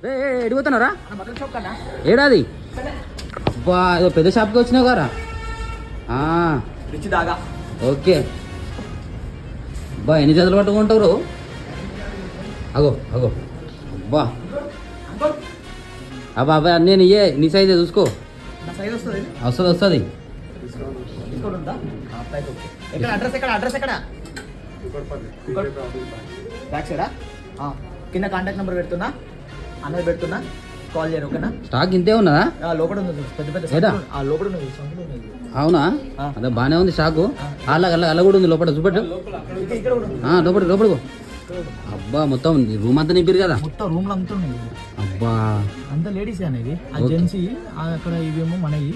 ఎడిపోతున్నారా ఏడాది అబ్బా ఏదో పెద్ద షాప్కి వచ్చినావు గారా దాగా ఓకే అబ్బా ఎన్ని జతలు పట్టుకుంటారు అగో అగో అబ్బా అబ్బా అబ్బా నేను ఇయ్యే నీ సైజే చూసుకో వస్తుంది వస్తుంది కింద కాంటాక్ట్ నెంబర్ పెడుతున్నా అన్నది పెడుతున్నా కాల్ చేయరు ఓకేనా స్టాక్ ఇంతే ఉన్నదా లోపల ఉంది పెద్ద పెద్ద లోపల ఉన్నది అవునా అదే బాగానే ఉంది స్టాకు అలా కూడా ఉంది లోపల చూపెట్టు లోపలికి అబ్బా మొత్తం రూమ్ అంతా నింపారు కదా మొత్తం రూమ్లో అంతా ఉన్నాయి అబ్బా అంతా లేడీస్ అనేది ఆ జెంట్స్ అక్కడ ఇవేమో మనవి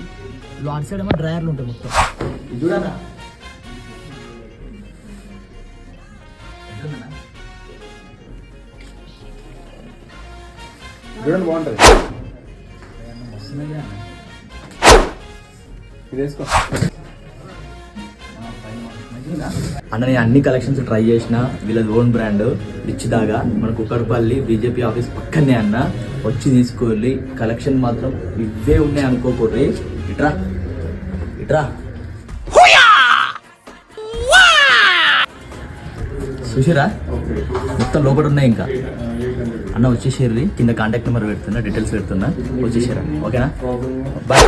అటు సైడ్ ఏమో డ్రైయర్లు ఉంటాయి మొత్తం చూడనా చూడండి బాగుంటుంది అన్న నేను అన్ని కలెక్షన్స్ ట్రై చేసిన వీళ్ళది ఓన్ బ్రాండ్ రిచ్ దాగా మన కుక్కడపల్లి బీజేపీ ఆఫీస్ పక్కనే అన్న వచ్చి తీసుకోవాలి కలెక్షన్ మాత్రం ఇవే ఉన్నాయి అనుకోకూడదు ఇట్రా ఇట్రా చూసిరా మొత్తం లోపల ఉన్నాయి ఇంకా అన్న వచ్చేసేది కింద కాంటాక్ట్ నెంబర్ పెడుతున్నా డీటెయిల్స్ పెడుతున్నా వచ్చేసారా ఓకేనా బాయ్